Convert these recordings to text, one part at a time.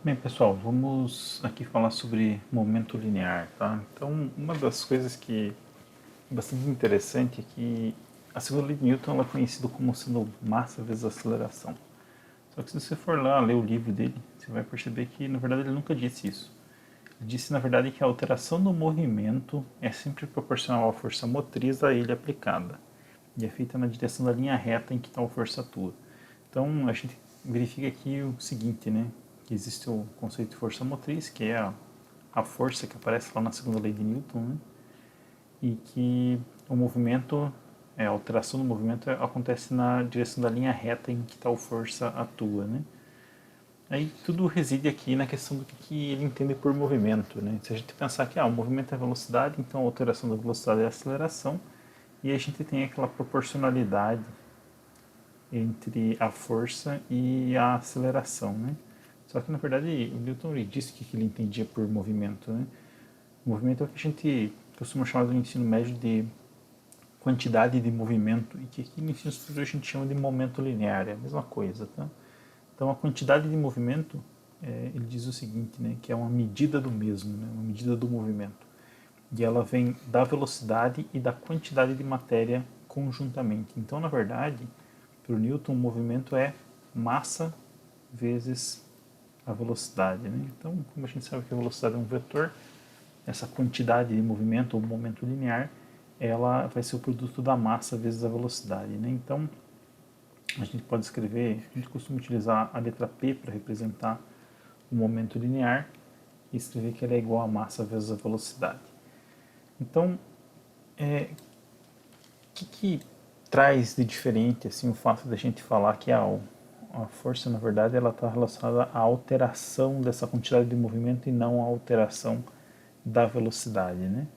Bem, pessoal, vamos aqui falar sobre momento linear, tá? Então, uma das coisas que é bastante interessante é que a segunda lei de Newton ela é conhecida como sendo massa vezes aceleração. Só que se você for lá ler o livro dele, você vai perceber que, na verdade, ele nunca disse isso. Ele disse, na verdade, que a alteração do movimento é sempre proporcional à força motriz a ele aplicada e é feita na direção da linha reta em que tal força atua. Então, a gente verifica aqui o seguinte, né? Que existe o conceito de força motriz, que é a força que aparece lá na segunda lei de Newton, né? E que o movimento, a alteração do movimento acontece na direção da linha reta em que tal força atua, né? Aí tudo reside aqui na questão do que ele entende por movimento, né? Se a gente pensar que o movimento é velocidade, então a alteração da velocidade é a aceleração, e a gente tem aquela proporcionalidade entre a força e a aceleração, né? Só que na verdade o Newton ele disse que ele entendia por movimento, né? O movimento é o que a gente costuma chamar no ensino médio de quantidade de movimento e que aqui no ensino superior a gente chama de momento linear, é a mesma coisa, tá? Então a quantidade de movimento, ele diz o seguinte, né? Que é uma medida do mesmo, né? Uma medida do movimento. E ela vem da velocidade e da quantidade de matéria conjuntamente. Então, na verdade, para o Newton, o movimento é massa vezes a velocidade. Né? Então, como a gente sabe que a velocidade é um vetor, essa quantidade de movimento ou momento linear, ela vai ser o produto da massa vezes a velocidade. Né? Então, a gente pode escrever, a gente costuma utilizar a letra P para representar o momento linear e escrever que ela é igual a massa vezes a velocidade. Então, que traz de diferente assim o fato da gente falar que a força, na verdade, ela está relacionada à alteração dessa quantidade de movimento e não à alteração da velocidade, né?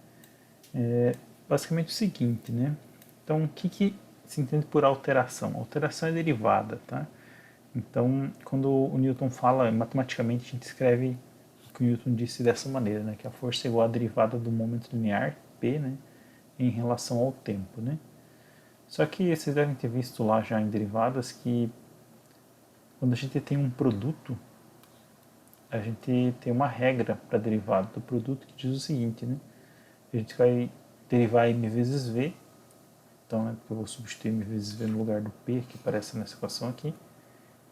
É basicamente o seguinte, né? Então, o que se entende por alteração? Alteração é derivada, tá? Então, quando o Newton fala, matematicamente, a gente escreve o que o Newton disse dessa maneira, né? Que a força é igual à derivada do momento linear, P, né? Em relação ao tempo, né? Só que vocês devem ter visto lá já em derivadas que quando a gente tem um produto, a gente tem uma regra para a derivada do produto que diz o seguinte, né? A gente vai derivar m vezes v, então eu vou substituir m vezes v no lugar do p que aparece nessa equação aqui,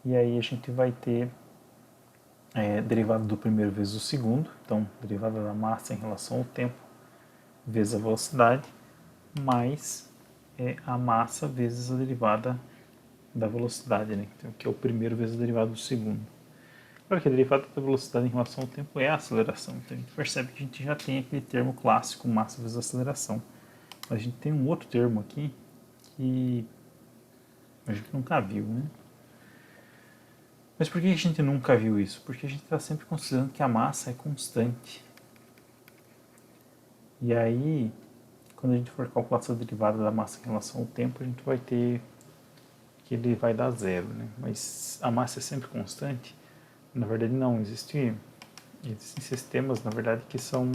e aí a gente vai ter derivada do primeiro vezes o segundo, então derivada da massa em relação ao tempo vezes a velocidade, mais a massa vezes a derivada da velocidade, né? Então, que é o primeiro vezes a derivada do segundo. Claro que a derivada da velocidade em relação ao tempo é a aceleração, então a gente percebe que a gente já tem aquele termo clássico, massa vezes aceleração. Mas a gente tem um outro termo aqui que a gente nunca viu, né? Mas por que a gente nunca viu isso? Porque a gente está sempre considerando que a massa é constante. E aí, quando a gente for calcular essa derivada da massa em relação ao tempo, a gente vai ter que ele vai dar zero, né? Mas a massa é sempre constante? Na verdade, não. Existem sistemas, na verdade, que são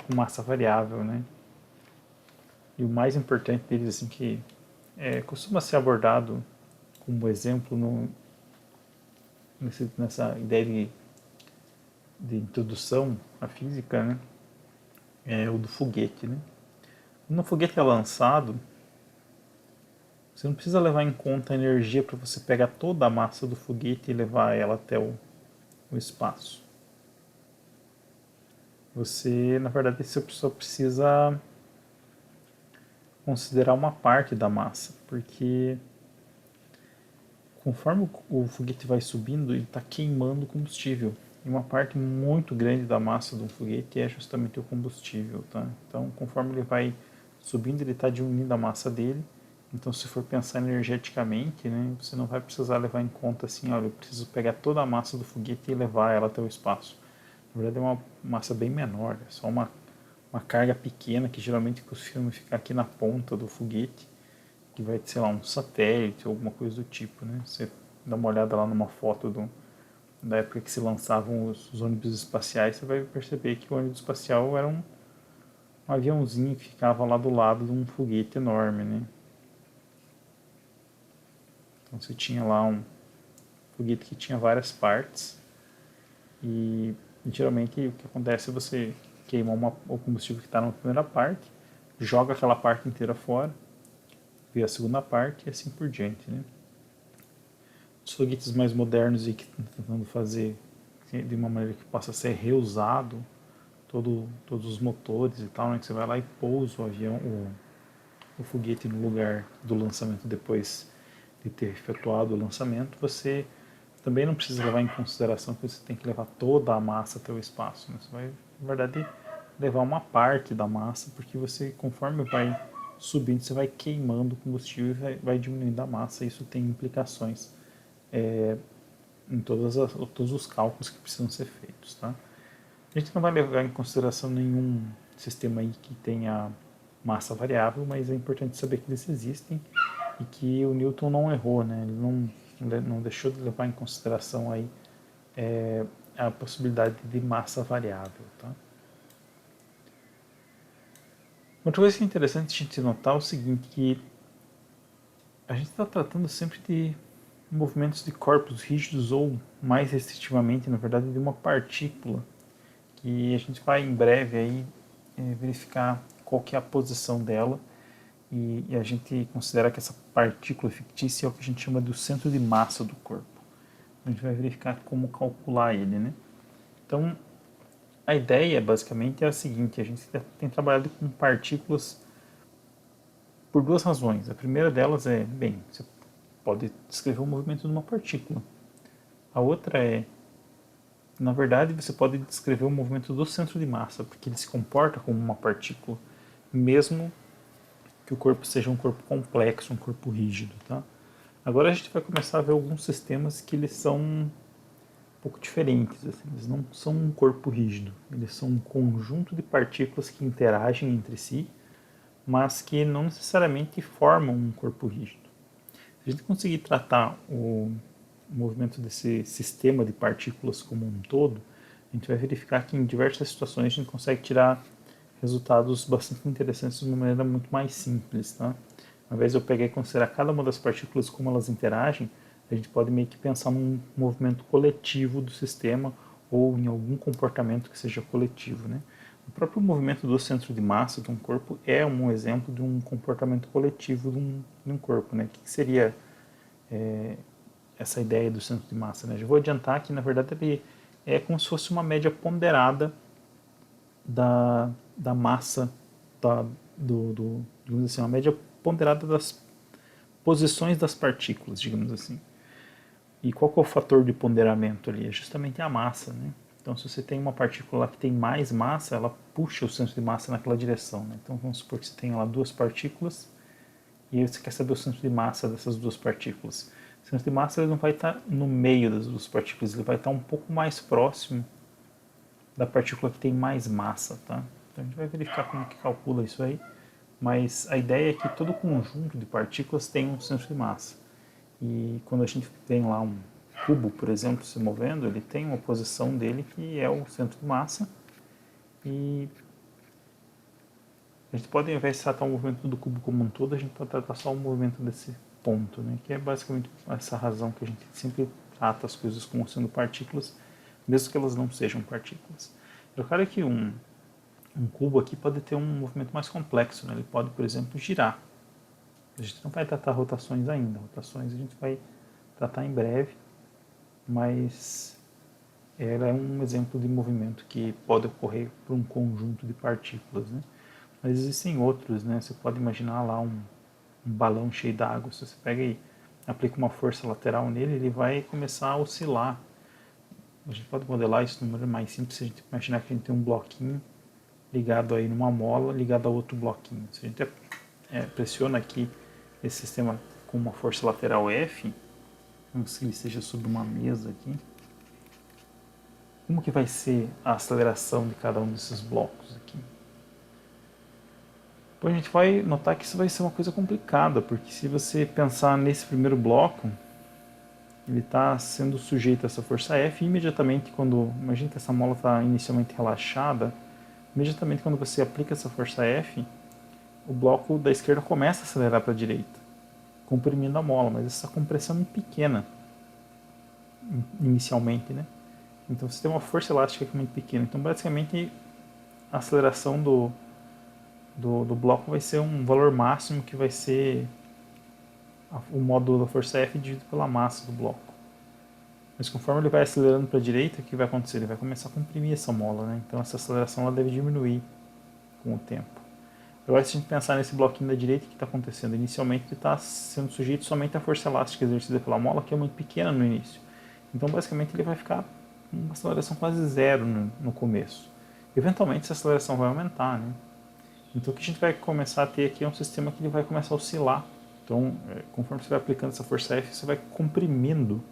com massa variável, né? E o mais importante deles, assim, que costuma ser abordado como exemplo nessa ideia de introdução à física, né? É o do foguete, né? Quando o foguete é lançado, você não precisa levar em conta a energia para você pegar toda a massa do foguete e levar ela até o espaço. Você, na verdade, você só precisa considerar uma parte da massa, porque conforme o foguete vai subindo, ele está queimando combustível. E uma parte muito grande da massa do foguete é justamente o combustível. Tá? Então, conforme ele vai subindo, ele está diminuindo a massa dele. Então, se for pensar energeticamente, né, você não vai precisar levar em conta assim, olha, eu preciso pegar toda a massa do foguete e levar ela até o espaço. Na verdade, é uma massa bem menor, é só uma carga pequena que geralmente costuma ficar aqui na ponta do foguete, que vai, sei lá, um satélite ou alguma coisa do tipo, né? Você dá uma olhada lá numa foto da época que se lançavam os ônibus espaciais, você vai perceber que o ônibus espacial era um aviãozinho que ficava lá do lado de um foguete enorme, né? Então você tinha lá foguete que tinha várias partes e geralmente o que acontece é você queima o combustível que está na primeira parte, joga aquela parte inteira fora, vê a segunda parte e assim por diante, né? Os foguetes mais modernos e que estão tentando fazer de uma maneira que possa ser reusado todos os motores e tal, né? Que você vai lá e pousa o avião, o foguete no lugar do lançamento depois de ter efetuado o lançamento, você também não precisa levar em consideração que você tem que levar toda a massa até o espaço, né? Você vai, na verdade, levar uma parte da massa, porque você, conforme vai subindo, você vai queimando o combustível e vai diminuindo a massa, e isso tem implicações em todos os cálculos que precisam ser feitos, tá? A gente não vai levar em consideração nenhum sistema aí que tenha massa variável, mas é importante saber que eles existem e que o Newton não errou, né? Ele não deixou de levar em consideração aí a possibilidade de massa variável, tá? Outra coisa que é interessante a gente notar é o seguinte, que a gente está tratando sempre de movimentos de corpos rígidos ou, mais restritivamente, na verdade, de uma partícula, que a gente vai em breve aí verificar qual que é a posição dela e a gente considera que essa partícula fictícia é o que a gente chama do centro de massa do corpo. A gente vai verificar como calcular ele, né? Então, a ideia basicamente é a seguinte: a gente tem trabalhado com partículas por duas razões. A primeira delas é, bem, você pode descrever o movimento de uma partícula. A outra é, na verdade, você pode descrever o movimento do centro de massa, porque ele se comporta como uma partícula, mesmo que o corpo seja um corpo complexo, um corpo rígido, tá? Agora a gente vai começar a ver alguns sistemas que eles são um pouco diferentes, assim. Eles não são um corpo rígido, eles são um conjunto de partículas que interagem entre si, mas que não necessariamente formam um corpo rígido. Se a gente conseguir tratar o movimento desse sistema de partículas como um todo, a gente vai verificar que em diversas situações a gente consegue tirar resultados bastante interessantes de uma maneira muito mais simples, tá? Ao invés de eu pegar e considerar cada uma das partículas como elas interagem, a gente pode meio que pensar num movimento coletivo do sistema ou em algum comportamento que seja coletivo, né? O próprio movimento do centro de massa de um corpo é um exemplo de um comportamento coletivo de um corpo, né? O que seria essa ideia do centro de massa, né? Já vou adiantar que, na verdade, ele é como se fosse uma média ponderada da massa, digamos assim, uma média ponderada das posições das partículas, digamos assim. E qual que é o fator de ponderamento ali? É justamente a massa, né? Então, se você tem uma partícula que tem mais massa, ela puxa o centro de massa naquela direção, né? Então, vamos supor que você tem lá duas partículas e aí você quer saber o centro de massa dessas duas partículas. O centro de massa ele não vai estar no meio das duas partículas, ele vai estar um pouco mais próximo da partícula que tem mais massa, tá? Então, a gente vai verificar como que calcula isso aí, mas a ideia é que todo conjunto de partículas tem um centro de massa. E quando a gente tem lá um cubo, por exemplo, se movendo, ele tem uma posição dele que é o centro de massa. E a gente pode, ao invés de tratar o movimento do cubo como um todo, a gente pode tratar só o movimento desse ponto, né? Que é basicamente essa razão que a gente sempre trata as coisas como sendo partículas, mesmo que elas não sejam partículas. É claro que um cubo aqui pode ter um movimento mais complexo, né? Ele pode, por exemplo, girar. A gente não vai tratar rotações ainda. Rotações a gente vai tratar em breve, mas ela é um exemplo de movimento que pode ocorrer por um conjunto de partículas, né? Mas existem outros, né? Você pode imaginar lá um balão cheio d'água. Se você pega e aplica uma força lateral nele, ele vai começar a oscilar. A gente pode modelar isso de uma maneira mais simples. Se a gente imaginar que a gente tem um bloquinho ligado aí numa mola, ligado a outro bloquinho. Se a gente pressiona aqui esse sistema com uma força lateral F, como se ele esteja sobre uma mesa aqui, como que vai ser a aceleração de cada um desses blocos aqui? Então a gente vai notar que isso vai ser uma coisa complicada, porque se você pensar nesse primeiro bloco, ele está sendo sujeito a essa força F e imediatamente quando, imagina que essa mola está inicialmente relaxada, imediatamente quando você aplica essa força F, o bloco da esquerda começa a acelerar para a direita, comprimindo a mola, mas essa compressão é muito pequena. inicialmente, né? Então você tem uma força elástica que é muito pequena. Então basicamente a aceleração do bloco vai ser um valor máximo que vai ser o módulo da força F dividido pela massa do bloco. Mas conforme ele vai acelerando para a direita, o que vai acontecer? Ele vai começar a comprimir essa mola, né? Então essa aceleração ela deve diminuir com o tempo. Agora, se a gente pensar nesse bloquinho da direita, o que está acontecendo? Inicialmente ele está sendo sujeito somente à força elástica exercida pela mola, que é muito pequena no início. Então basicamente ele vai ficar com uma aceleração quase zero no começo. Eventualmente essa aceleração vai aumentar, né? Então o que a gente vai começar a ter aqui é um sistema que ele vai começar a oscilar. Então, conforme você vai aplicando essa força F, você vai comprimindo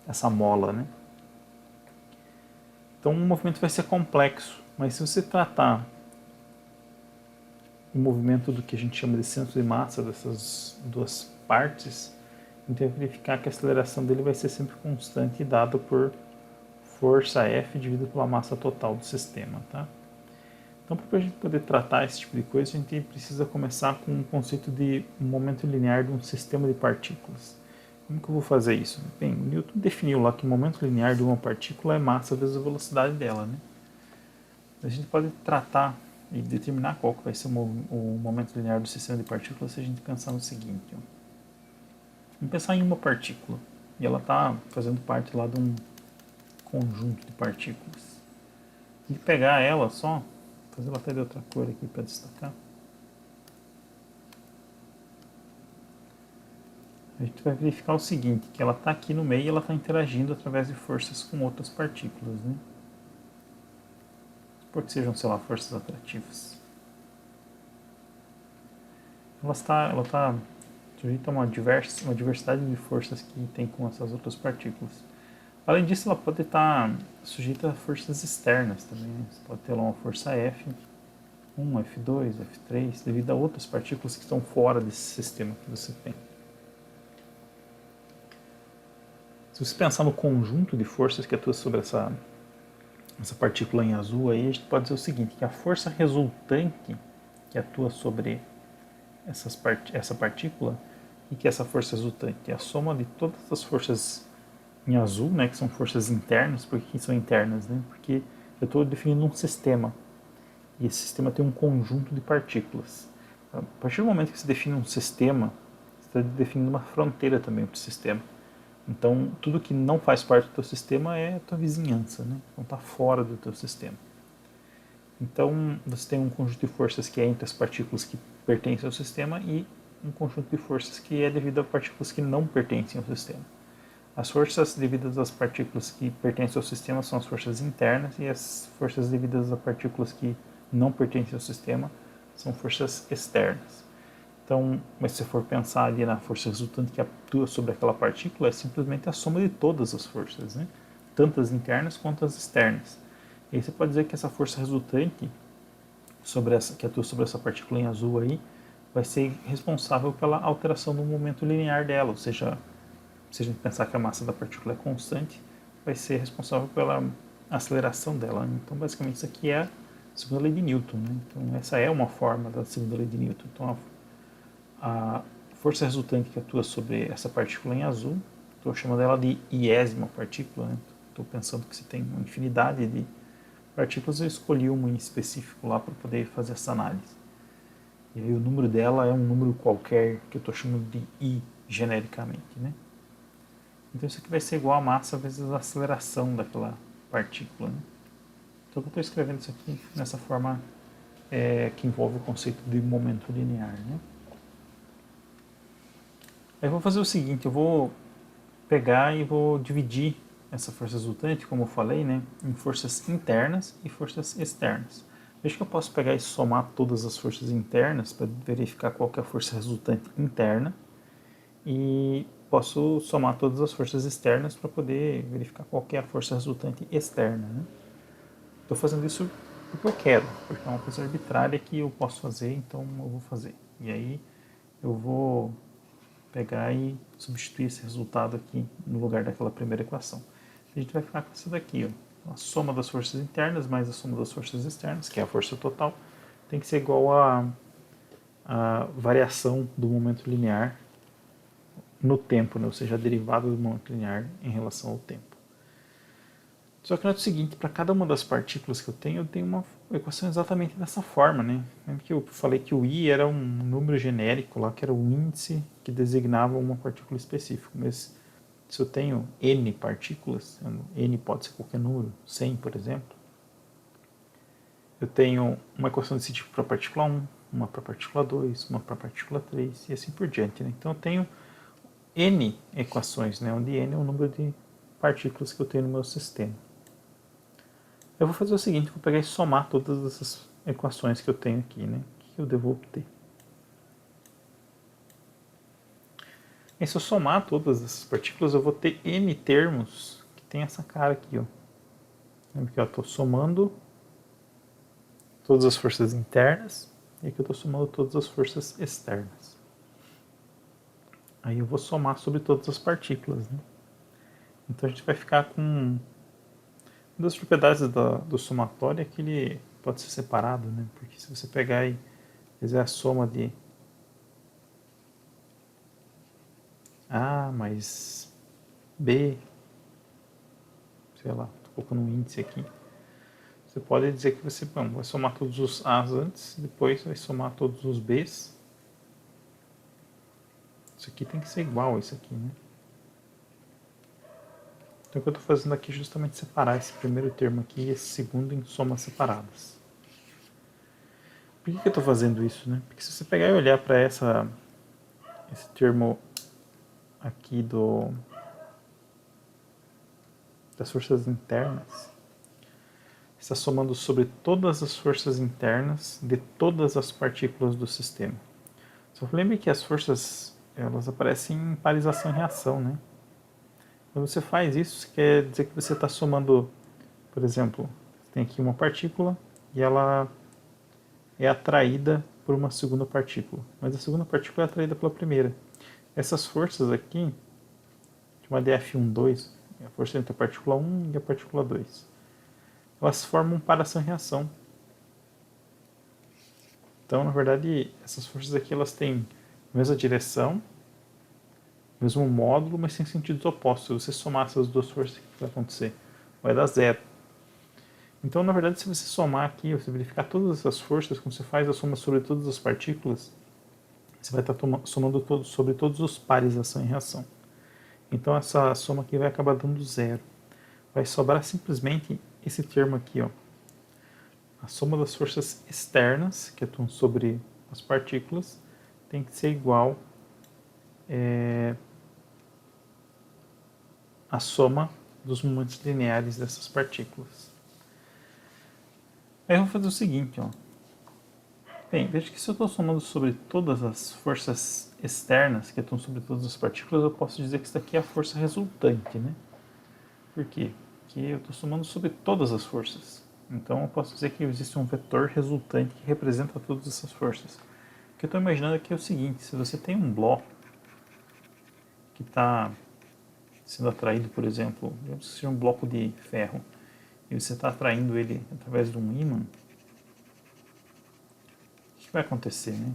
essa mola, né? Então o movimento vai ser complexo, mas se você tratar o movimento do que a gente chama de centro de massa dessas duas partes, a gente vai verificar que a aceleração dele vai ser sempre constante, dada por força F dividido pela massa total do sistema, tá? Então, para a gente poder tratar esse tipo de coisa, a gente precisa começar com o conceito de momento linear de um sistema de partículas. Como que eu vou fazer isso? Bem, o Newton definiu lá que o momento linear de uma partícula é massa vezes a velocidade dela, né? A gente pode tratar e determinar qual que vai ser o momento linear do sistema de partículas se a gente pensar no seguinte. Ó. Vamos pensar em uma partícula e ela está fazendo parte lá de um conjunto de partículas. E pegar ela só, fazer ela até de outra cor aqui para destacar. A gente vai verificar o seguinte, que ela está aqui no meio e ela está interagindo através de forças com outras partículas, né? Por que sejam, sei lá, forças atrativas. Ela está sujeita a uma diversidade de forças que tem com essas outras partículas. Além disso, ela pode estar sujeita a forças externas também. Né? Você pode ter lá uma força F1, F2, F3, devido a outras partículas que estão fora desse sistema que você tem. Se você pensar no conjunto de forças que atua sobre essa partícula em azul, aí a gente pode dizer o seguinte, que a força resultante que atua sobre essa partícula, e que essa força resultante é a soma de todas as forças em azul, né, que são forças internas. Por que são internas? Né? Porque eu estou definindo um sistema, e esse sistema tem um conjunto de partículas. A partir do momento que você define um sistema, você está definindo uma fronteira também para o sistema. Então, tudo que não faz parte do teu sistema é a tua vizinhança, né? Então está fora do teu sistema. Então, você tem um conjunto de forças que é entre as partículas que pertencem ao sistema e um conjunto de forças que é devido a partículas que não pertencem ao sistema. As forças devidas às partículas que pertencem ao sistema são as forças internas e as forças devidas a partículas que não pertencem ao sistema são forças externas. Então, mas se for pensar ali na força resultante que atua sobre aquela partícula, é simplesmente a soma de todas as forças, né? Tanto as internas quanto as externas. E aí você pode dizer que essa força resultante que atua sobre essa partícula em azul aí vai ser responsável pela alteração do momento linear dela, ou seja, se a gente pensar que a massa da partícula é constante, vai ser responsável pela aceleração dela. Então, basicamente, isso aqui é a segunda lei de Newton. Né? Então, essa é uma forma da segunda lei de Newton. Então, a força resultante que atua sobre essa partícula em azul, estou chamando ela de iésima partícula, né? Estou pensando que você tem uma infinidade de partículas, eu escolhi uma em específico lá para poder fazer essa análise. E aí o número dela é um número qualquer que eu estou chamando de I genericamente, né? Então isso aqui vai ser igual a massa vezes a aceleração daquela partícula, né? Então eu estou escrevendo isso aqui nessa forma que envolve o conceito de momento linear, né? Aí eu vou fazer o seguinte, eu vou pegar e vou dividir essa força resultante, como eu falei, né, em forças internas e forças externas. Veja que eu posso pegar e somar todas as forças internas para verificar qual que é a força resultante interna e posso somar todas as forças externas para poder verificar qual que é a força resultante externa. Né? Estou fazendo isso porque eu quero, porque é uma coisa arbitrária que eu posso fazer, então eu vou fazer. E aí eu vou pegar e substituir esse resultado aqui no lugar daquela primeira equação. A gente vai ficar com isso daqui, ó. A soma das forças internas mais a soma das forças externas, que é a força total, tem que ser igual a variação do momento linear no tempo, né? Ou seja, a derivada do momento linear em relação ao tempo. Só que não é o seguinte, para cada uma das partículas que eu tenho uma equação exatamente dessa forma, né? Lembra que eu falei que o I era um número genérico lá, que era o índice que designava uma partícula específica. Mas se eu tenho N partículas, N pode ser qualquer número, 100 por exemplo, eu tenho uma equação desse tipo para a partícula 1, uma para a partícula 2, uma para a partícula 3 e assim por diante, né? Então eu tenho N equações, né? Onde N é o número de partículas que eu tenho no meu sistema. Eu vou fazer o seguinte, vou pegar e somar todas essas equações que eu tenho aqui, né? O que eu devo obter? E se eu somar todas essas partículas, eu vou ter N termos que tem essa cara aqui, ó. Lembra que eu estou somando todas as forças internas e aqui eu estou somando todas as forças externas. Aí eu vou somar sobre todas as partículas, né? Então a gente vai ficar com... Uma das propriedades do somatório é que ele pode ser separado, né? Porque se você pegar e fizer a soma de A mais B, sei lá, estou colocando um índice aqui, você pode dizer que você vai somar todos os A's antes, depois vai somar todos os B's. Isso aqui tem que ser igual a isso aqui, né? Então o que eu estou fazendo aqui é justamente separar esse primeiro termo aqui e esse segundo em somas separadas. Por que eu estou fazendo isso, né? Porque se você pegar e olhar para esse termo aqui das forças internas, está somando sobre todas as forças internas de todas as partículas do sistema. Só lembre que as forças elas aparecem em parização e reação, né? Quando você faz isso, quer dizer que você está somando, por exemplo, tem aqui uma partícula e ela é atraída por uma segunda partícula, mas a segunda partícula é atraída pela primeira. Essas forças aqui, chamada de F1,2, a força entre a partícula 1 e a partícula 2, elas formam paração-reação. Então, na verdade, essas forças aqui elas têm a mesma direção, mesmo módulo, mas têm sentidos opostos. Se você somar essas duas forças, o que vai acontecer? Vai dar zero. Então, na verdade, se você somar aqui, você verificar todas essas forças, quando você faz a soma sobre todas as partículas, você vai estar somando sobre todos os pares ação e reação. Então, essa soma aqui vai acabar dando zero. Vai sobrar simplesmente esse termo aqui, ó. A soma das forças externas, que atuam sobre as partículas, tem que ser igual à soma dos momentos lineares dessas partículas. Aí eu vou fazer o seguinte, ó. Bem, veja que se eu estou somando sobre todas as forças externas que atuam sobre todas as partículas, eu posso dizer que isso daqui é a força resultante, né? Por quê? Porque eu estou somando sobre todas as forças. Então eu posso dizer que existe um vetor resultante que representa todas essas forças. O que eu estou imaginando aqui é o seguinte, se você tem um bloco que está sendo atraído, por exemplo, digamos que seja um bloco de ferro, e você está atraindo ele através de um ímã, o que vai acontecer, né?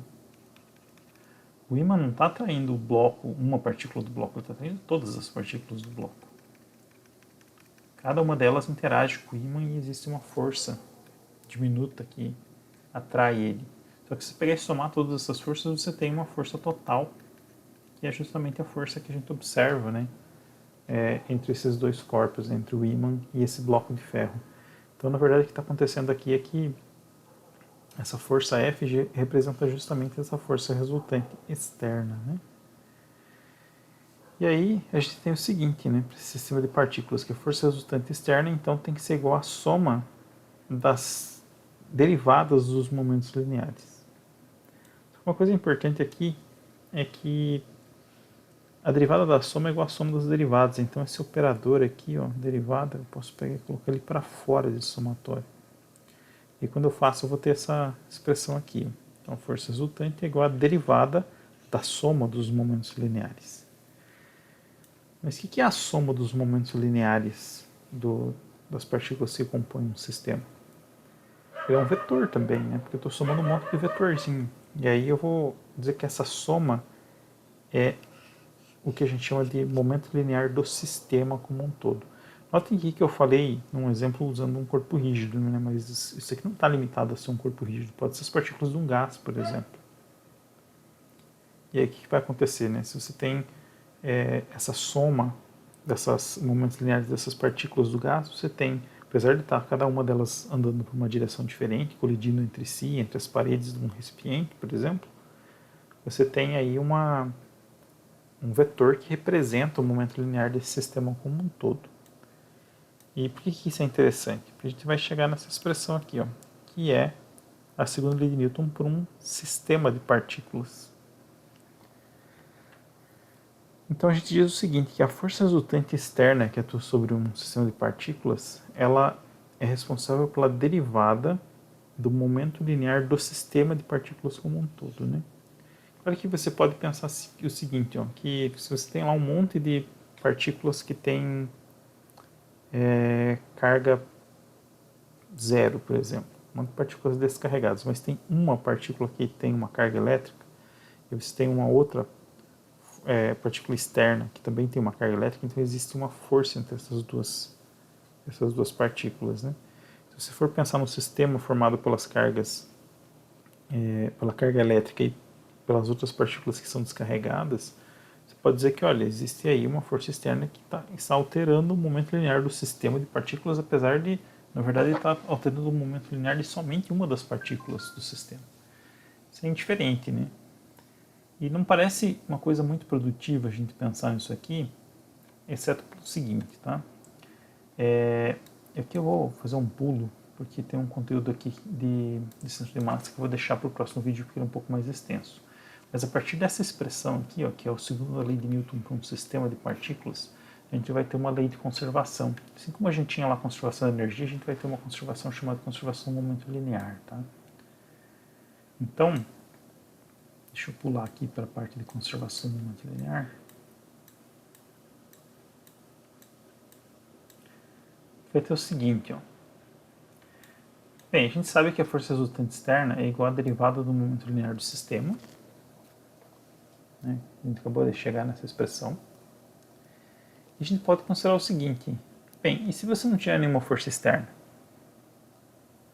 O ímã não está atraindo o bloco, uma partícula do bloco, ele está atraindo todas as partículas do bloco. Cada uma delas interage com o ímã e existe uma força diminuta que atrai ele. Só que se você pegar e somar todas essas forças, você tem uma força total, que é justamente a força que a gente observa, né? Entre esses dois corpos, entre o ímã e esse bloco de ferro. Então, na verdade, o que está acontecendo aqui é que essa força F representa justamente essa força resultante externa, né? E aí a gente tem o seguinte, né, para esse sistema de partículas, que a força resultante externa então tem que ser igual à soma das derivadas dos momentos lineares. Uma coisa importante aqui é que a derivada da soma é igual à soma das derivadas, então esse operador aqui, ó, derivada, eu posso pegar e colocar ele para fora desse somatório. E quando eu faço, eu vou ter essa expressão aqui. Então a força resultante é igual à derivada da soma dos momentos lineares. Mas o que é a soma dos momentos lineares das partículas que compõem um sistema? Ele é um vetor também, né? Porque eu estou somando um monte de vetorzinho. E aí eu vou dizer que essa soma é o que a gente chama de momento linear do sistema como um todo. Notem aqui que eu falei num exemplo usando um corpo rígido, né? Mas isso aqui não está limitado a ser um corpo rígido, pode ser as partículas de um gás, por exemplo. E aí o que vai acontecer, né? Se você tem essa soma desses momentos lineares dessas partículas do gás, você tem, apesar de estar cada uma delas andando por uma direção diferente, colidindo entre si, entre as paredes de um recipiente, por exemplo, você tem aí um vetor que representa o momento linear desse sistema como um todo. E por que isso é interessante? Porque a gente vai chegar nessa expressão aqui, ó, que é a segunda lei de Newton por um sistema de partículas. Então a gente diz o seguinte, que a força resultante externa que atua sobre um sistema de partículas, ela é responsável pela derivada do momento linear do sistema de partículas como um todo, né? Claro que você pode pensar o seguinte, ó, que se você tem lá um monte de partículas que tem carga zero, por exemplo, um monte de partículas descarregadas, mas tem uma partícula que tem uma carga elétrica, e você tem uma outra partícula externa que também tem uma carga elétrica, então existe uma força entre essas duas partículas, né? Se você for pensar no sistema formado pelas cargas, pela carga elétrica e pelas outras partículas que são descarregadas, você pode dizer que, olha, existe aí uma força externa que está alterando o momento linear do sistema de partículas, apesar de, na verdade, estar alterando o momento linear de somente uma das partículas do sistema. Isso é indiferente, né? E não parece uma coisa muito produtiva a gente pensar nisso aqui, exceto pelo seguinte, tá? Aqui eu vou fazer um pulo, porque tem um conteúdo aqui de centro de massa que eu vou deixar para o próximo vídeo, porque ele é um pouco mais extenso. Mas a partir dessa expressão aqui, ó, que é a segunda lei de Newton para um sistema de partículas, a gente vai ter uma lei de conservação. Assim como a gente tinha lá a conservação da energia, a gente vai ter uma conservação chamada conservação do momento linear, tá? Então, deixa eu pular aqui para a parte de conservação do momento linear. Vai ter o seguinte, ó. Bem, a gente sabe que a força resultante externa é igual à derivada do momento linear do sistema. Né? A gente acabou de chegar nessa expressão. E a gente pode considerar o seguinte. Bem, e se você não tiver nenhuma força externa?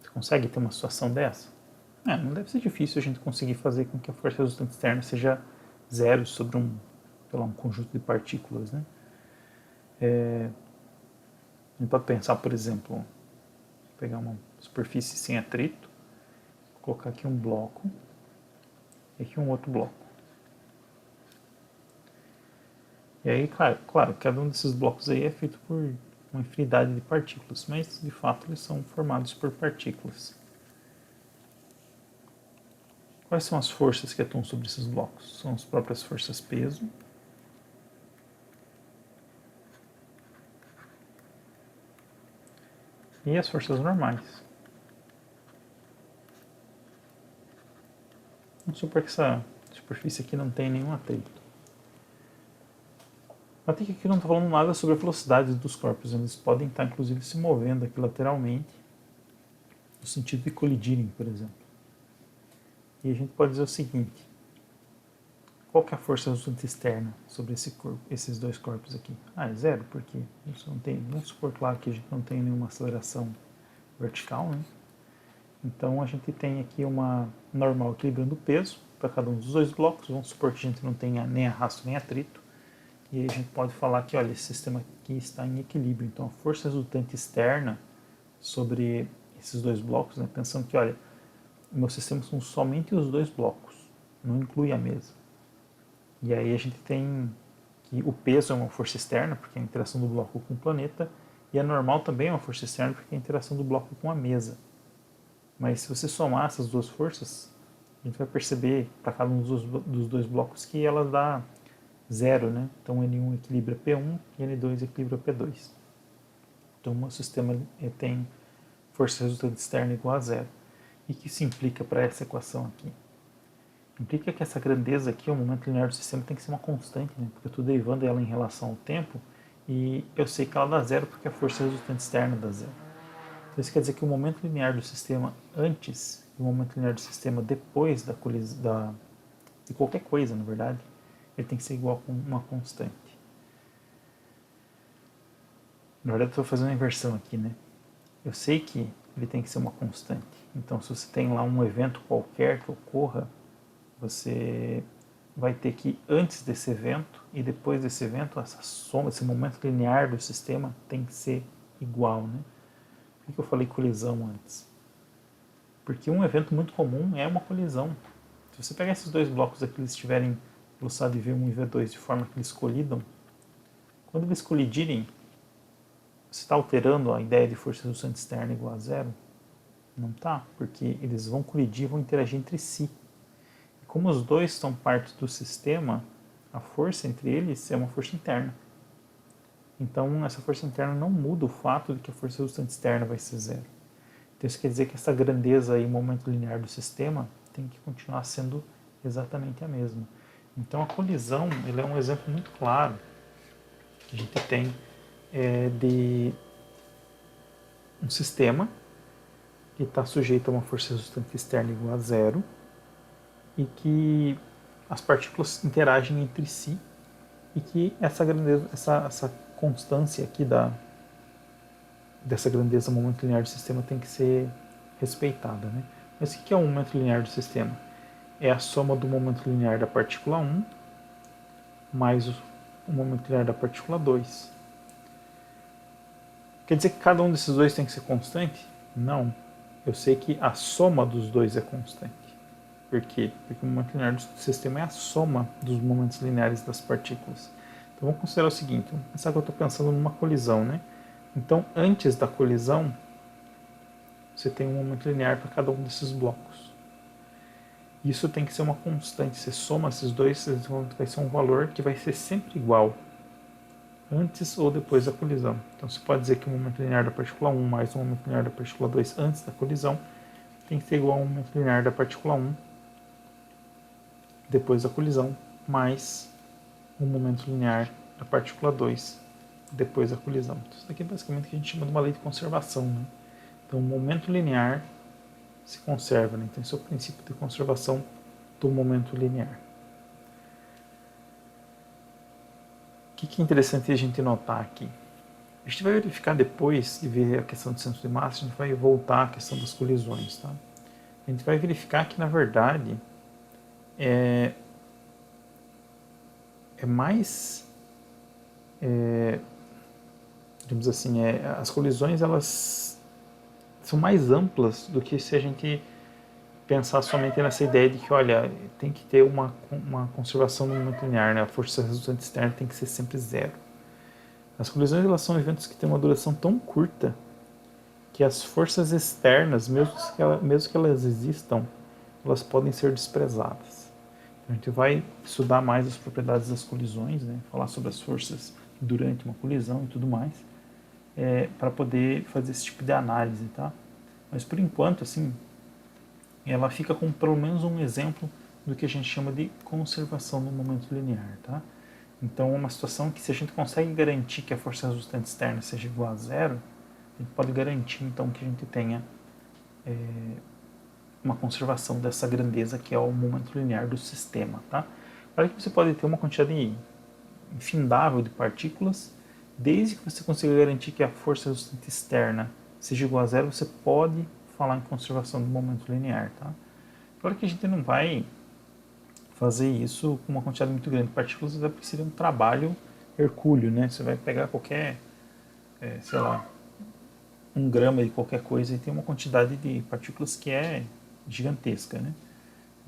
Você consegue ter uma situação dessa? Não deve ser difícil a gente conseguir fazer com que a força resultante externa seja zero sobre um conjunto de partículas, né? A gente pode pensar, por exemplo, pegar uma superfície sem atrito, colocar aqui um bloco e aqui um outro bloco. E aí, claro, cada um desses blocos aí é feito por uma infinidade de partículas, mas de fato eles são formados por partículas. Quais são as forças que atuam sobre esses blocos? São as próprias forças peso, e as forças normais. Vamos supor que essa superfície aqui não tem nenhum atrito. Até que aqui não está falando nada sobre a velocidade dos corpos, eles podem estar inclusive se movendo aqui lateralmente, no sentido de colidirem, por exemplo. E a gente pode dizer o seguinte, qual que é a força resultante externa sobre esses dois corpos aqui? É zero, porque isso não tem, vamos supor, claro, que a gente não tem nenhuma aceleração vertical, né? Então a gente tem aqui uma normal equilibrando o peso para cada um dos dois blocos, vamos supor que a gente não tenha nem arrasto nem atrito, e aí a gente pode falar que, olha, esse sistema aqui está em equilíbrio, então a força resultante externa sobre esses dois blocos, né, pensando que, olha, o meu sistema são somente os dois blocos, não inclui a mesa. E aí a gente tem que o peso é uma força externa, porque é a interação do bloco com o planeta, e a normal também é uma força externa, porque é a interação do bloco com a mesa. Mas se você somar essas duas forças, a gente vai perceber para cada um dos dois blocos que ela dá zero, né? Então N1 equilibra P1 e N2 equilibra P2. Então o sistema tem força resultante externa igual a zero. E o que isso implica para essa equação aqui? Implica que essa grandeza aqui, o momento linear do sistema, tem que ser uma constante, né? Porque eu estou derivando ela em relação ao tempo e eu sei que ela dá zero porque a força resultante externa dá zero. Então isso quer dizer que o momento linear do sistema antes e o momento linear do sistema depois de qualquer coisa, na verdade, ele tem que ser igual a uma constante. Na verdade, eu estou fazendo uma inversão aqui, né? Eu sei que ele tem que ser uma constante. Então, se você tem lá um evento qualquer que ocorra, você vai ter que, antes desse evento e depois desse evento, essa soma, esse momento linear do sistema tem que ser igual, né? Por que eu falei colisão antes? Porque um evento muito comum é uma colisão. Se você pegar esses dois blocos aqui, eles estiverem velocidade V1 e V2 de forma que eles colidam, quando eles colidirem, você está alterando a ideia de força resultante externa igual a zero? Não está, porque eles vão colidir, vão interagir entre si. E como os dois estão parte do sistema, a força entre eles é uma força interna. Então, essa força interna não muda o fato de que a força resultante externa vai ser zero. Então, isso quer dizer que essa grandeza e momento linear do sistema tem que continuar sendo exatamente a mesma. Então, a colisão ele é um exemplo muito claro que a gente tem de um sistema que está sujeito a uma força resultante externa igual a zero e que as partículas interagem entre si e que essa grandeza, essa constância aqui dessa grandeza momento linear do sistema tem que ser respeitada, né? Mas o que é o momento linear do sistema? É a soma do momento linear da partícula 1 mais o momento linear da partícula 2. Quer dizer que cada um desses dois tem que ser constante? Não. Eu sei que a soma dos dois é constante. Por quê? Porque o momento linear do sistema é a soma dos momentos lineares das partículas. Então vamos considerar o seguinte, vamos pensar que eu estou pensando numa colisão, né? Então antes da colisão, você tem um momento linear para cada um desses blocos. Isso tem que ser uma constante. Você soma esses dois, vai ser um valor que vai ser sempre igual, antes ou depois da colisão. Então você pode dizer que o momento linear da partícula 1 mais o momento linear da partícula 2 antes da colisão tem que ser igual ao momento linear da partícula 1 depois da colisão mais o momento linear da partícula 2 depois da colisão. Então, isso daqui é basicamente o que a gente chama de uma lei de conservação, né? Então o momento linear se conserva, né? Então esse é o princípio de conservação do momento linear. O que é interessante a gente notar aqui? A gente vai verificar depois de ver a questão do centro de massa, a gente vai voltar à questão das colisões. Tá? A gente vai verificar que, na verdade, é mais, digamos assim, as colisões elas são mais amplas do que se a gente pensar somente nessa ideia de que, olha, tem que ter uma conservação no momento linear, né? A força resultante externa tem que ser sempre zero. As colisões elas são eventos que têm uma duração tão curta que as forças externas, mesmo que elas existam, elas podem ser desprezadas. Então, a gente vai estudar mais as propriedades das colisões, né? Falar sobre as forças durante uma colisão e tudo mais, para poder fazer esse tipo de análise, tá? Mas por enquanto, assim, ela fica com pelo menos um exemplo do que a gente chama de conservação no momento linear, tá? Então, é uma situação que se a gente consegue garantir que a força resultante externa seja igual a zero, a gente pode garantir, então, que a gente tenha uma conservação dessa grandeza que é o momento linear do sistema, tá? Olha que você pode ter uma quantidade infindável de partículas, desde que você consiga garantir que a força resultante externa seja igual a zero, você pode falar em conservação do momento linear, tá? Claro que a gente não vai fazer isso com uma quantidade muito grande de partículas, até porque seria um trabalho hercúleo, né? Você vai pegar qualquer, sei lá, 1 grama de qualquer coisa e tem uma quantidade de partículas que é gigantesca, né?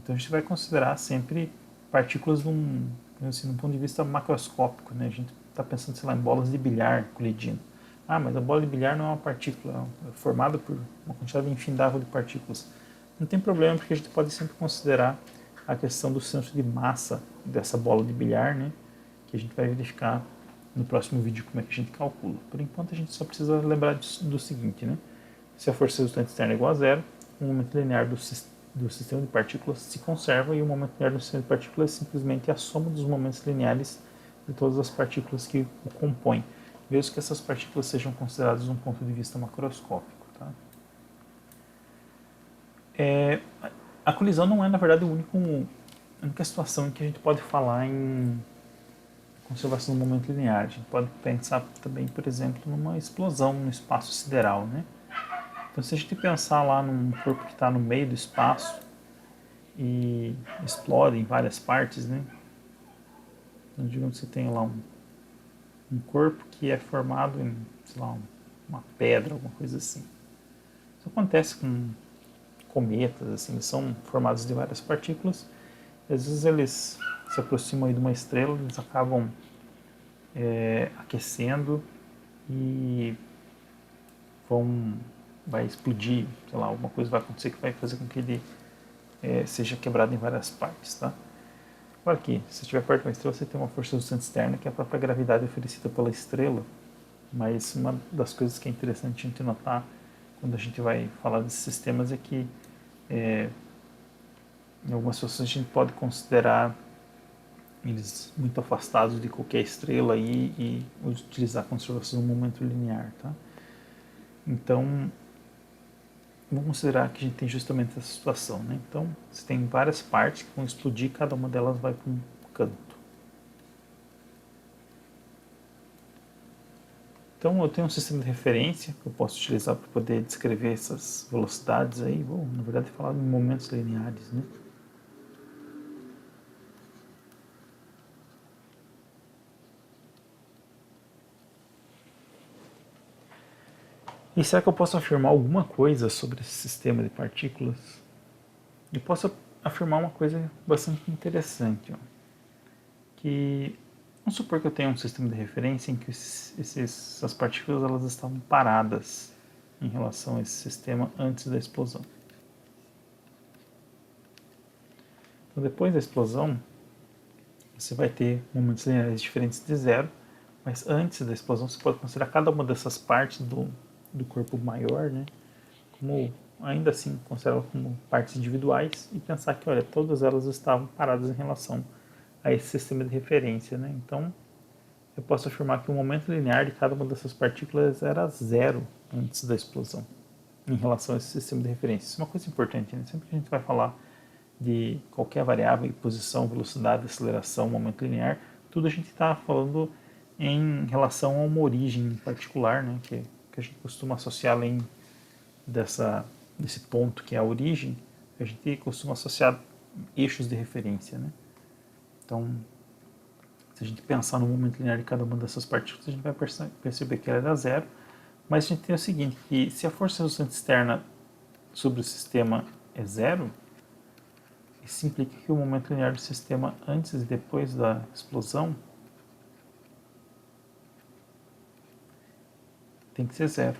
Então a gente vai considerar sempre partículas assim, num ponto de vista macroscópico, né? A gente está pensando, sei lá, em bolas de bilhar colidindo. Ah, mas a bola de bilhar não é uma partícula, é formada por uma quantidade infindável de partículas. Não tem problema, porque a gente pode sempre considerar a questão do centro de massa dessa bola de bilhar, né? Que a gente vai verificar no próximo vídeo como é que a gente calcula. Por enquanto a gente só precisa lembrar do seguinte, né? Se a força resultante externa é igual a zero, o momento linear do sistema de partículas se conserva e o momento linear do sistema de partículas é simplesmente a soma dos momentos lineares de todas as partículas que o compõem, mesmo que essas partículas sejam consideradas de um ponto de vista macroscópico. Tá? A colisão não é, na verdade, o único única situação em que a gente pode falar em conservação do momento linear. A gente pode pensar também, por exemplo, numa explosão no espaço sideral, né? Então, se a gente pensar lá num corpo que está no meio do espaço e explode em várias partes, né? Então, digamos que você tem lá um corpo que é formado em, sei lá, uma pedra, alguma coisa assim. Isso acontece com cometas, assim, eles são formados de várias partículas. E às vezes eles se aproximam aí de uma estrela, eles acabam aquecendo e vai explodir, sei lá, alguma coisa vai acontecer que vai fazer com que ele seja quebrado em várias partes, tá? Claro que, se estiver perto de uma estrela, você tem uma força resultante externa, que é a própria gravidade oferecida pela estrela, mas uma das coisas que é interessante a gente notar quando a gente vai falar desses sistemas é que em algumas situações a gente pode considerar eles muito afastados de qualquer estrela e utilizar a conservação do momento linear, tá? Então, vamos considerar que a gente tem justamente essa situação, né? Então, você tem várias partes que vão explodir, cada uma delas vai para um canto. Então, eu tenho um sistema de referência que eu posso utilizar para poder descrever essas velocidades aí. Vou, na verdade, falar em momentos lineares, né? E será que eu posso afirmar alguma coisa sobre esse sistema de partículas? Eu posso afirmar uma coisa bastante interessante, ó, que vamos supor que eu tenha um sistema de referência em que essas partículas elas estavam paradas em relação a esse sistema antes da explosão. Então, depois da explosão, você vai ter momentos lineares diferentes de zero, mas antes da explosão você pode considerar cada uma dessas partes do corpo maior, né, como ainda assim considerar como partes individuais e pensar que, olha, todas elas estavam paradas em relação a esse sistema de referência, né? Então, eu posso afirmar que o momento linear de cada uma dessas partículas era zero antes da explosão, em relação a esse sistema de referência. Isso é uma coisa importante, né? Sempre que a gente vai falar de qualquer variável, posição, velocidade, aceleração, momento linear, tudo a gente está falando em relação a uma origem particular, né? Que a gente costuma associar além desse ponto que é a origem, a gente costuma associar eixos de referência, né? Então, se a gente pensar no momento linear de cada uma dessas partículas, a gente vai perceber que ela era zero, mas a gente tem o seguinte, que se a força resultante externa sobre o sistema é zero, isso implica que o momento linear do sistema antes e depois da explosão tem que ser zero.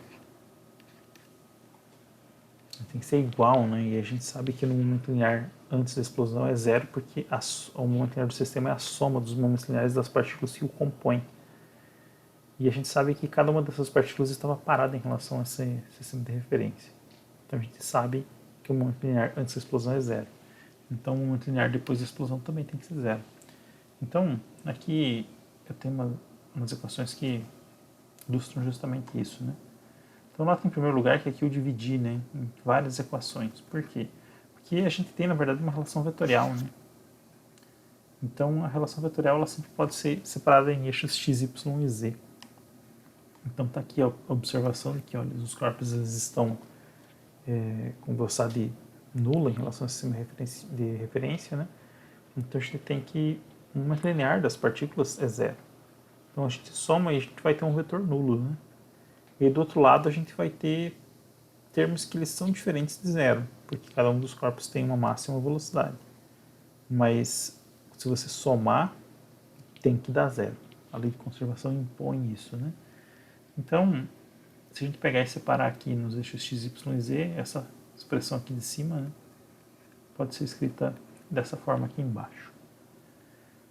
Tem que ser igual, né? E a gente sabe que no momento linear antes da explosão é zero, porque o momento linear do sistema é a soma dos momentos lineares das partículas que o compõem. E a gente sabe que cada uma dessas partículas estava parada em relação a esse sistema de referência. Então a gente sabe que o momento linear antes da explosão é zero. Então o momento linear depois da explosão também tem que ser zero. Então, aqui eu tenho umas equações que ilustram justamente isso, né? Então, nota em primeiro lugar que aqui eu dividi, né, em várias equações. Por quê? Porque a gente tem, na verdade, uma relação vetorial, né? Então, a relação vetorial ela sempre pode ser separada em eixos x, y e z. Então, está aqui a observação de que, olha, os corpos eles estão com velocidade nula em relação ao sistema de referência, né? Então, a gente tem que o momento linear das partículas é zero. Então, a gente soma e a gente vai ter um vetor nulo, né? E do outro lado a gente vai ter termos que eles são diferentes de zero, porque cada um dos corpos tem uma massa e uma velocidade. Mas se você somar, tem que dar zero. A lei de conservação impõe isso, né? Então, se a gente pegar e separar aqui nos eixos x, y e z, essa expressão aqui de cima, né, pode ser escrita dessa forma aqui embaixo.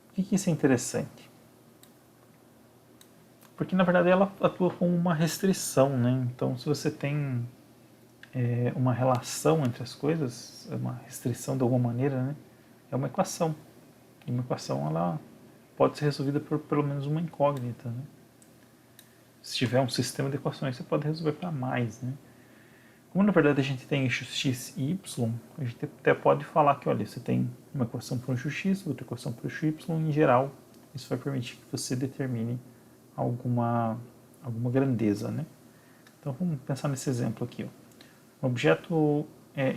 Por que isso é interessante? Porque na verdade ela atua como uma restrição, né? Então, se você tem uma relação entre as coisas, uma restrição de alguma maneira, né? É uma equação. E uma equação ela pode ser resolvida por pelo menos uma incógnita, né? Se tiver um sistema de equações, você pode resolver para mais, né? Como na verdade a gente tem eixos x e y, a gente até pode falar que, olha, você tem uma equação para um eixo x, outra equação para o eixo y, em geral, isso vai permitir que você determine alguma grandeza, né? Então vamos pensar nesse exemplo aqui. Ó. Um objeto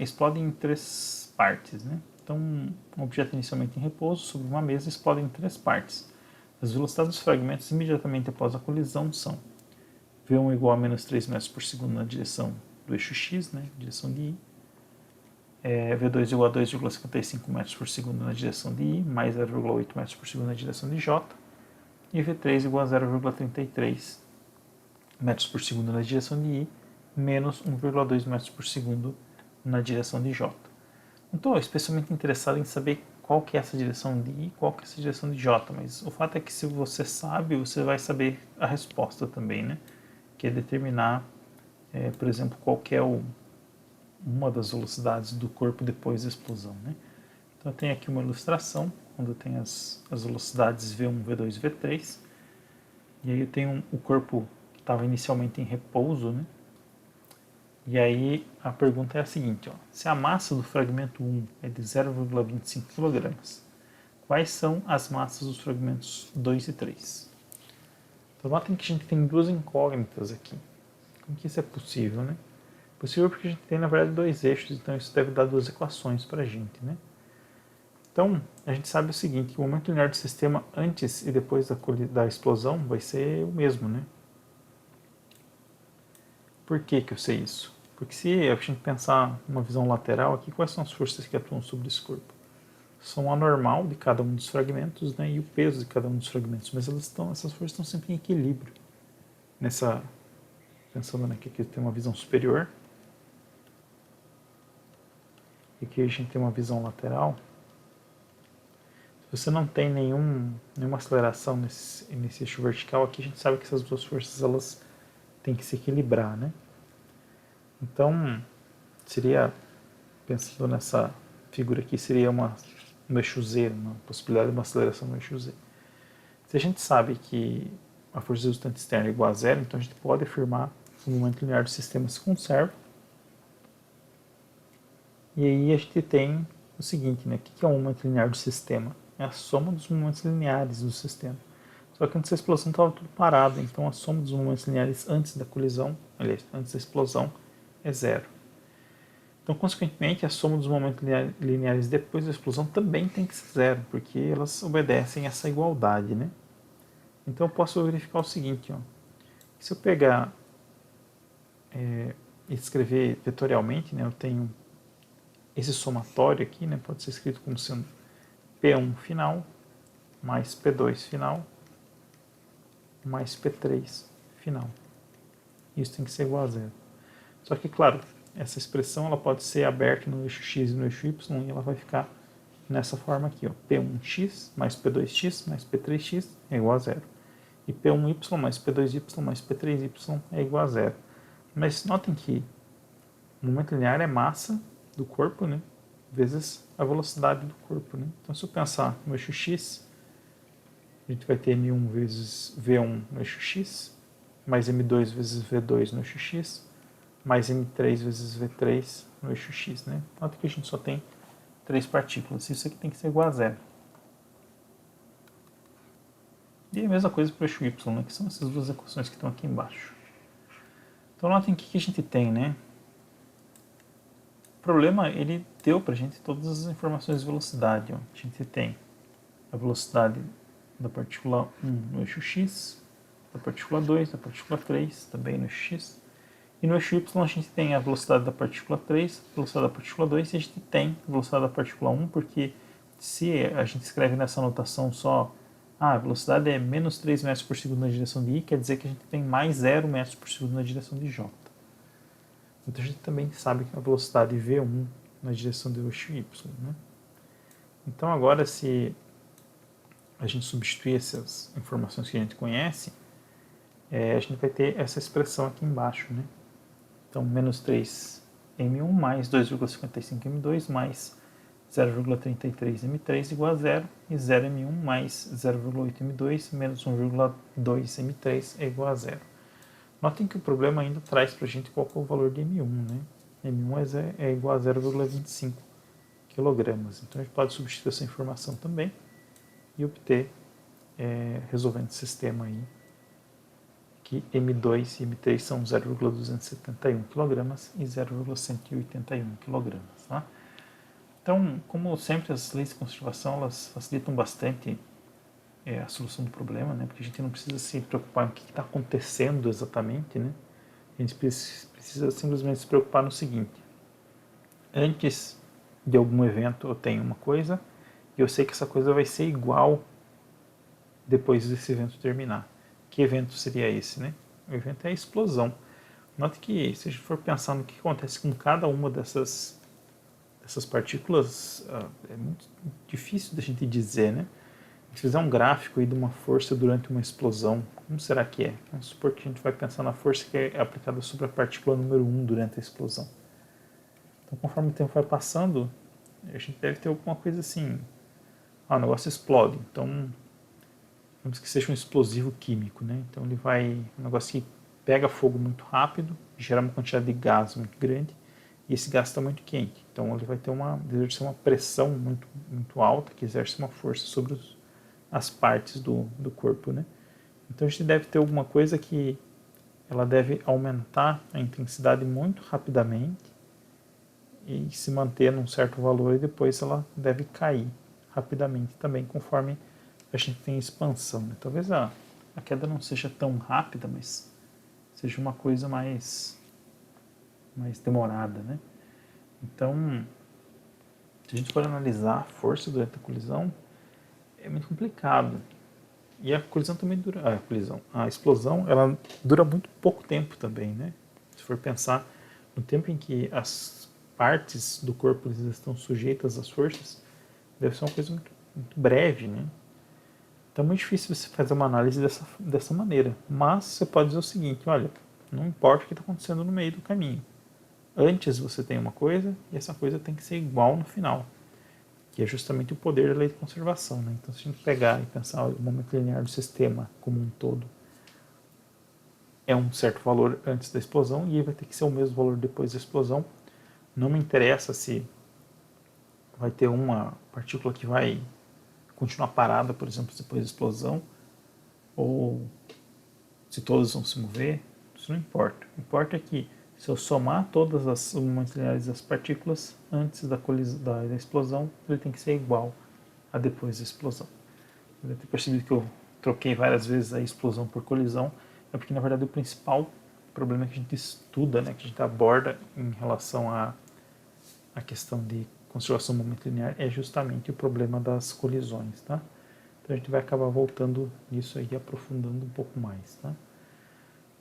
explode em 3 partes, né? Então um objeto inicialmente em repouso sobre uma mesa explode em 3 partes. As velocidades dos fragmentos imediatamente após a colisão são V1 igual a menos 3 metros por segundo na direção do eixo x, né, direção de I, V2 igual a 2,55 metros por segundo na direção de I, mais 0,8 metros por segundo na direção de J, e V3 igual a 0,33 metros por segundo na direção de I, menos 1,2 metros por segundo na direção de J. Não estou especialmente interessado em saber qual que é essa direção de I e qual que é essa direção de J, mas o fato é que se você sabe, você vai saber a resposta também, né? Que é determinar, por exemplo, qual que é uma das velocidades do corpo depois da explosão, né? Então eu tenho aqui uma ilustração, onde eu tenho as velocidades V1, V2 e V3, e aí eu tenho o corpo que estava inicialmente em repouso, né? E aí a pergunta é a seguinte, ó, se a massa do fragmento 1 é de 0,25 kg, quais são as massas dos fragmentos 2 e 3? Então notem que a gente tem duas incógnitas aqui. Como que isso é possível, né? Possível porque a gente tem, na verdade, 2 eixos, então isso deve dar 2 equações para a gente, né? Então, a gente sabe o seguinte, que o momento linear do sistema antes e depois da explosão vai ser o mesmo, né? Por que eu sei isso? Porque se a gente pensar numa visão lateral aqui, quais são as forças que atuam sobre esse corpo? São a normal de cada um dos fragmentos, né, e o peso de cada um dos fragmentos, mas essas forças estão sempre em equilíbrio. Pensando aqui que tem uma visão superior, e aqui a gente tem uma visão lateral, se você não tem nenhuma aceleração nesse eixo vertical, aqui a gente sabe que essas duas forças elas têm que se equilibrar, né? Então, seria, pensando nessa figura aqui, seria no eixo Z, uma possibilidade de uma aceleração no eixo Z. Se a gente sabe que a força resultante externa é igual a zero, então a gente pode afirmar que o momento linear do sistema se conserva. E aí a gente tem o seguinte, né? O que é o momento linear do sistema? É a soma dos momentos lineares do sistema. Só que antes da explosão estava tudo parado, então a soma dos momentos lineares antes da colisão, aliás, antes da explosão, é zero. Então, consequentemente, a soma dos momentos lineares depois da explosão também tem que ser zero, porque elas obedecem a essa igualdade, né? Então, eu posso verificar o seguinte, ó. Se eu pegar e escrever vetorialmente, né, eu tenho esse somatório aqui, né, pode ser escrito como sendo P1 final mais P2 final mais P3 final. Isso tem que ser igual a zero. Só que, claro, essa expressão ela pode ser aberta no eixo x e no eixo y e ela vai ficar nessa forma aqui, ó, P1x mais P2x mais P3x é igual a zero. E P1y mais P2y mais P3y é igual a zero. Mas notem que o momento linear é massa do corpo, né, vezes a velocidade do corpo. Né? Então, se eu pensar no eixo x, a gente vai ter m1 vezes v1 no eixo x, mais m2 vezes v2 no eixo x, mais m3 vezes v3 no eixo x. Né? Nota que a gente só tem 3 partículas. Isso aqui tem que ser igual a zero. E a mesma coisa para o eixo y, né? Que são essas duas equações que estão aqui embaixo. Então, notem o que a gente tem, né? O problema, ele deu para a gente todas as informações de velocidade. Ó. A gente tem a velocidade da partícula 1 no eixo x, da partícula 2, da partícula 3, também no eixo x. E no eixo y a gente tem a velocidade da partícula 3, a velocidade da partícula 2 e a gente tem a velocidade da partícula 1, porque se a gente escreve nessa notação só a velocidade é menos 3 metros por segundo na direção de I, quer dizer que a gente tem mais 0 metros por segundo na direção de J. Então a gente também sabe que a velocidade V1 na direção do eixo Y. Né? Então agora se a gente substituir essas informações que a gente conhece, a gente vai ter essa expressão aqui embaixo. Né? Então menos 3m1 mais 2,55m2 mais 0,33m3 igual a 0 e 0m1 mais 0,8m2 menos 1,2m3 é igual a 0. Notem que o problema ainda traz para a gente qual é o valor de m1, né? M1 é igual a 0,25 quilogramas. Então a gente pode substituir essa informação também e obter, resolvendo o sistema aí, que M2 e M3 são 0,271 kg e 0,181 kg. Tá? Então, como sempre, as leis de conservação elas facilitam bastante a solução do problema, né? Porque a gente não precisa se preocupar em o que está acontecendo exatamente, né? A gente precisa simplesmente se preocupar no seguinte: antes de algum evento eu tenho uma coisa e eu sei que essa coisa vai ser igual depois desse evento terminar. Que evento seria esse, né? O evento é a explosão. Note que, se a gente for pensar no que acontece com cada uma dessas partículas, é muito difícil da gente dizer, né? Se fizer um gráfico aí de uma força durante uma explosão, como será que é? Vamos supor que a gente vai pensar na força que é aplicada sobre a partícula número 1 durante a explosão. Então, conforme o tempo vai passando, a gente deve ter alguma coisa assim. O negócio explode. Então, vamos que seja um explosivo químico, né? Então, ele vai... um negócio que pega fogo muito rápido, gera uma quantidade de gás muito grande, e esse gás está muito quente. Então, ele vai ter exercer uma pressão muito alta, que exerce uma força sobre as partes do corpo, né? Então, a gente deve ter alguma coisa que ela deve aumentar a intensidade muito rapidamente e se manter num certo valor, e depois ela deve cair rapidamente também, conforme a gente tem expansão. Né? Talvez a queda não seja tão rápida, mas seja uma coisa mais demorada. Né? Então, se a gente for analisar a força durante a colisão, é muito complicado. E a colisão também dura... A explosão, ela dura muito pouco tempo também, né? Se for pensar no tempo em que as partes do corpo estão sujeitas às forças, deve ser uma coisa muito breve, né? Então é muito difícil você fazer uma análise dessa maneira. Mas você pode dizer o seguinte, olha, não importa o que está acontecendo no meio do caminho. Antes você tem uma coisa e essa coisa tem que ser igual no final. Que é justamente o poder da lei de conservação. Né? Então, se a gente pegar e pensar o momento linear do sistema como um todo, é um certo valor antes da explosão e vai ter que ser o mesmo valor depois da explosão. Não me interessa se vai ter uma partícula que vai continuar parada, por exemplo, depois da explosão, ou se todas vão se mover, isso não importa. O que importa é que se eu somar todas as momentos lineares das partículas antes da explosão, ele tem que ser igual a depois da explosão. Eu deve ter percebido que eu troquei várias vezes a explosão por colisão, é porque na verdade o principal problema que a gente estuda, né, que a gente aborda em relação à questão de conservação do momento linear é justamente o problema das colisões, tá? Então a gente vai acabar voltando nisso aí, aprofundando um pouco mais, tá?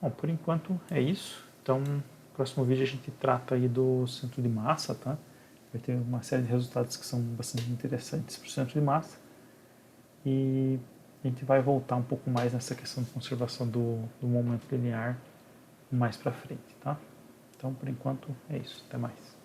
Bom, por enquanto é isso. Então, no próximo vídeo a gente trata aí do centro de massa, tá? Vai ter uma série de resultados que são bastante interessantes para o centro de massa. E a gente vai voltar um pouco mais nessa questão de conservação do momento linear mais para frente, tá? Então, por enquanto é isso. Até mais.